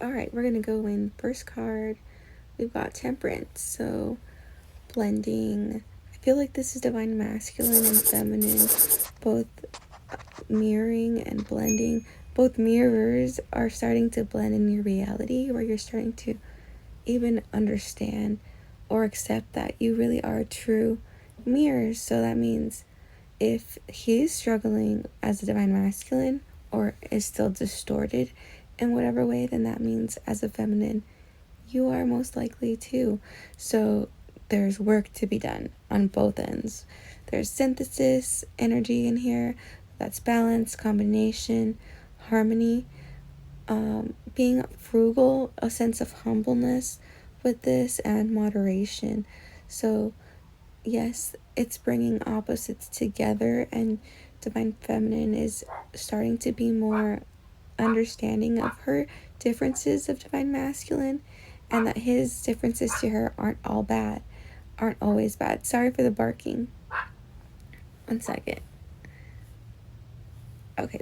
All right, we're going to go in first card. We've got Temperance. So blending. I feel like this is divine masculine and feminine, both mirroring and blending. Both mirrors are starting to blend in your reality, where you're starting to even understand or accept that you really are true mirrors. So that means if he's struggling as a divine masculine or is still distorted in whatever way, then that means as a feminine, you are most likely too. So there's work to be done on both ends. There's synthesis, energy in here, that's balance, combination, harmony, being frugal, a sense of humbleness with this, and moderation. So yes, it's bringing opposites together, and divine feminine is starting to be more understanding of her differences of divine masculine, and that his differences to her aren't all bad, aren't always bad. Sorry for the barking. 1 second. Okay.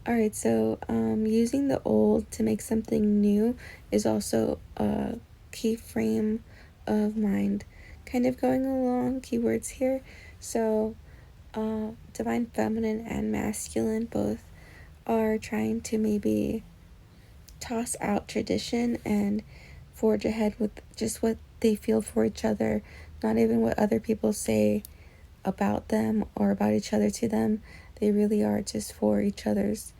All right, so using the old to make something new is also a key frame of mind. Kind of going along keywords here. So divine feminine and masculine both are trying to maybe toss out tradition and forge ahead with just what they feel for each other, not even what other people say about them or about each other to them. They really are just for each other's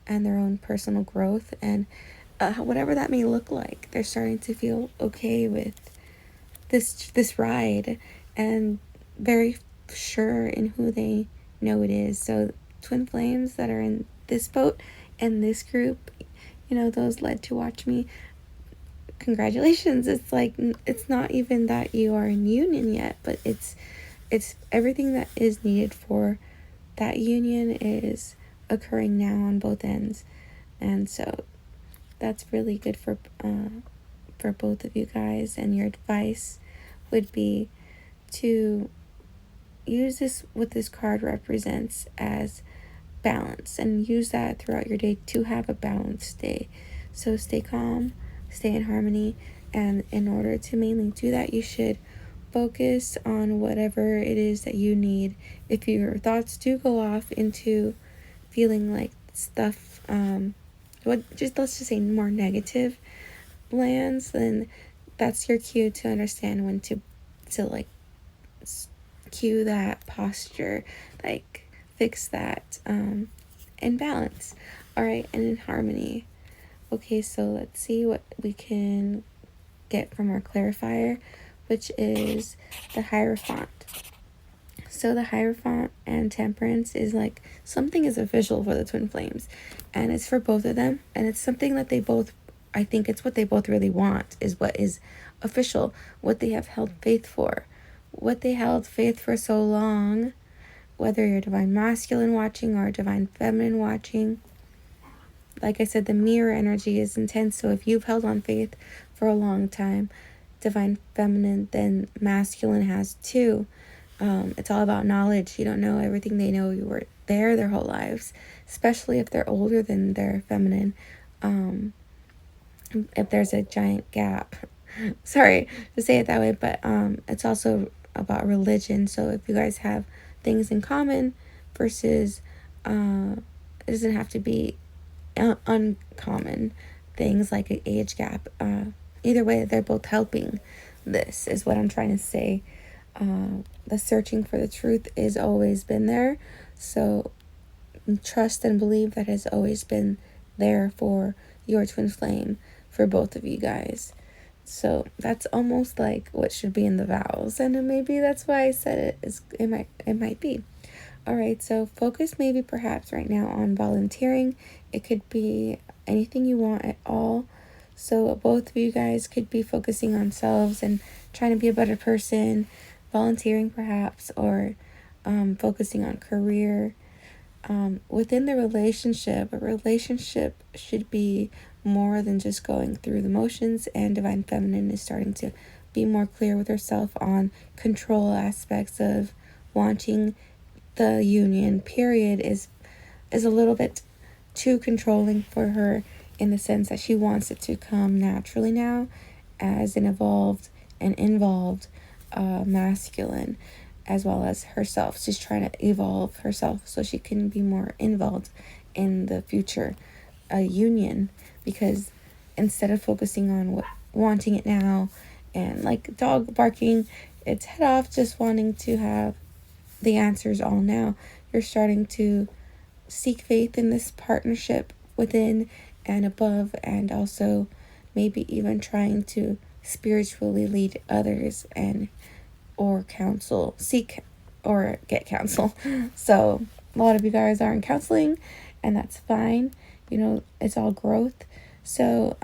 and their own personal growth, and whatever that may look like. They're starting to feel okay with this ride, and very sure in who they know it is. So twin flames that are in this boat and this group, those led to watch me, congratulations. It's like, it's not even that you are in union yet, but it's everything that is needed for that union is occurring now on both ends. And so that's really good for both of you guys. And your advice would be to use this, what this card represents, as balance, and use that throughout your day to have a balanced day. So stay calm, stay in harmony, and in order to mainly do that, you should focus on whatever it is that you need. If your thoughts do go off into feeling like stuff, let's just say more negative lands, then that's your cue to understand when to like cue that posture, like fix that, in balance. All right, and in harmony. Okay, so let's see what we can get from our clarifier, which is the Hierophant. So the Hierophant and Temperance is like something is official for the twin flames, and it's for both of them, and it's something that they both, I think it's what they both really want, is what is official, what they have held faith for, what they held faith for so long, whether you're divine masculine watching or divine feminine watching. Like I said, the mirror energy is intense, so if you've held on faith for a long time, divine feminine, then masculine has too. It's all about knowledge. You don't know everything they know. You were there their whole lives, especially if they're older than their feminine. If there's a giant gap. Sorry to say it that way, but it's also about religion. So if you guys have things in common versus it doesn't have to be uncommon things like an age gap. Either way, they're both helping. This is what I'm trying to say. The searching for the truth has always been there, so trust and believe that has always been there for your twin flame, for both of you guys. So that's almost like what should be in the vows, and maybe that's why I said it might be. All right, so focus maybe perhaps right now on volunteering. It could be anything you want at all. So both of you guys could be focusing on selves and trying to be a better person, volunteering perhaps, or focusing on career. Within the relationship, a relationship should be more than just going through the motions, and divine feminine is starting to be more clear with herself on control aspects of wanting the union period is a little bit too controlling for her in the sense that she wants it to come naturally now as an evolved and involved masculine, as well as herself. She's trying to evolve herself so she can be more involved in the future union, because instead of focusing on wanting it now and like dog barking its head off, just wanting to have the answers all now, you're starting to seek faith in this partnership within and above, and also maybe even trying to spiritually lead others and or seek or get counsel. So a lot of you guys are in counseling, and that's fine. It's all growth. So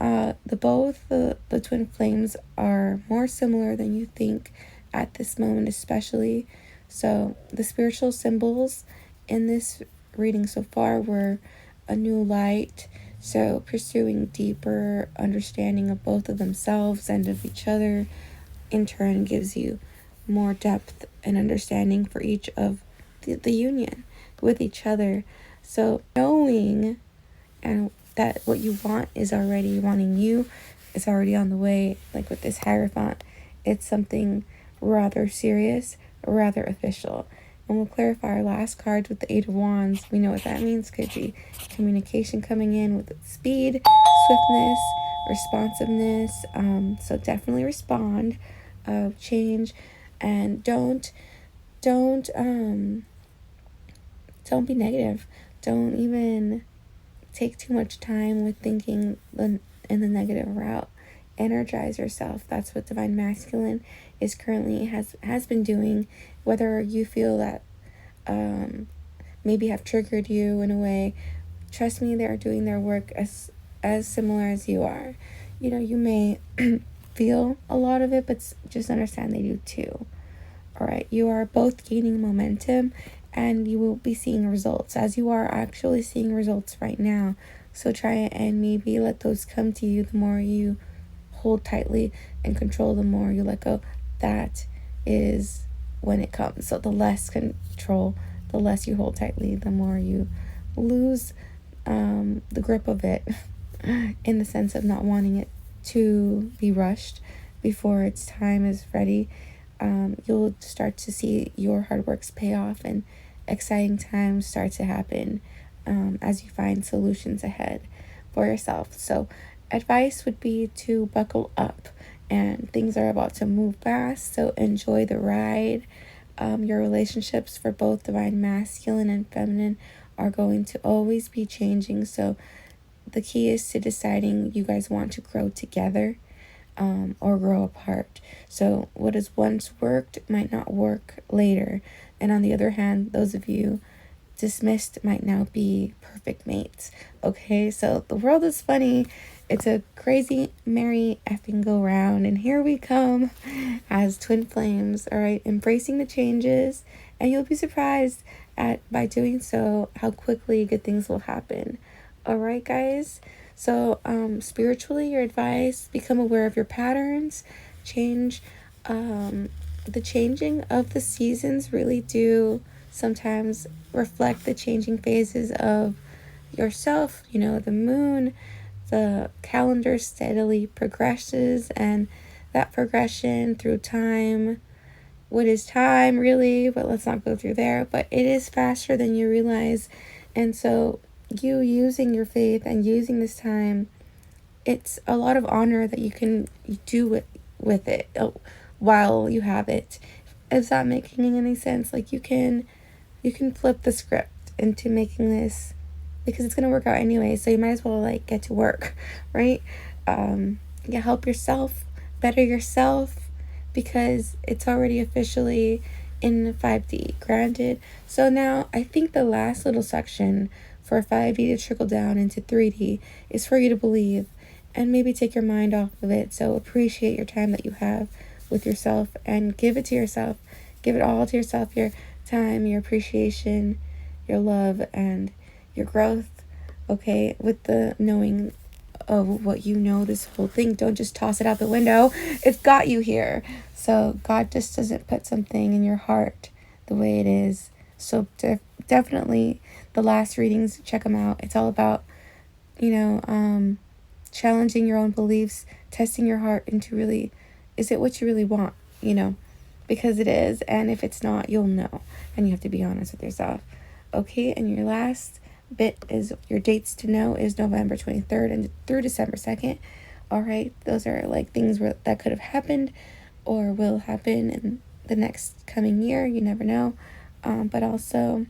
the twin flames are more similar than you think at this moment, especially. So the spiritual symbols in this reading so far were a new light, so pursuing deeper understanding of both of themselves and of each other in turn gives you more depth and understanding for each of the union with each other. So knowing and that what you want is already wanting you, is already on the way, like with this Hierophant, it's something rather serious, rather official. And we'll clarify our last cards with the Eight of Wands. We know what that means. Could be communication coming in with speed, swiftness, responsiveness. So definitely respond, change, and don't be negative. Don't even take too much time with thinking in the negative route. Energize yourself. That's what Divine Masculine is currently has been doing. Whether you feel that maybe have triggered you in a way, trust me, they're doing their work as similar as you are. You may feel a lot of it, but just understand they do too. All right, you are both gaining momentum, and you will be seeing results, as you are actually seeing results right now. So try and maybe let those come to you. The more you hold tightly and control, the more you let go. That is when it comes. So the less control, the less you hold tightly, the more you lose the grip of it in the sense of not wanting it to be rushed before its time is ready. You'll start to see your hard works pay off, and exciting times start to happen as you find solutions ahead for yourself. So advice would be to buckle up, and things are about to move fast, so enjoy the ride. Your relationships for both Divine Masculine and Feminine are going to always be changing, so the key is to deciding you guys want to grow together or grow apart. So what has once worked might not work later. And on the other hand, those of you dismissed might now be perfect mates. Okay, so the world is funny. It's a crazy merry effing go round, and here we come as twin flames. All right, embracing the changes, and you'll be surprised at by doing so how quickly good things will happen. All right, guys. So spiritually, your advice: become aware of your patterns, change. The changing of the seasons really do sometimes reflect the changing phases of yourself. The moon, the calendar steadily progresses, and that progression through time, what is time really? But let's not go through there. But it is faster than you realize. And so you using your faith and using this time, it's a lot of honor that you can do with it while you have it. Is that making any sense? Like you can flip the script into making this, because it's gonna work out anyway, so you might as well like get to work, right? Help yourself, better yourself, because it's already officially in 5D granted. So now I think the last little section for 5D to trickle down into 3D is for you to believe and maybe take your mind off of it. So appreciate your time that you have with yourself and give it to yourself. Give it all to yourself, your time, your appreciation, your love, and your growth. Okay, with the knowing of what you know, this whole thing, don't just toss it out the window. It's got you here. So God just doesn't put something in your heart the way it is. So definitely the last readings, check them out. It's all about challenging your own beliefs, testing your heart into really, is it what you really want, you know? Because it is, and if it's not, you'll know, and you have to be honest with yourself. Okay, and your last bit is your dates to know is November 23rd and through December 2nd. All right, those are like things that could have happened or will happen in the next coming year. You never know. But also,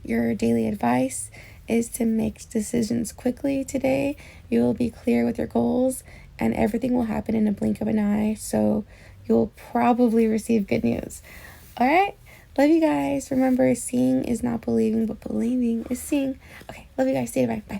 your daily advice is to make decisions quickly today. You will be clear with your goals, and everything will happen in a blink of an eye. So you'll probably receive good news. All right. Love you guys. Remember, seeing is not believing, but believing is seeing. Okay. Love you guys. Stay bye. Bye.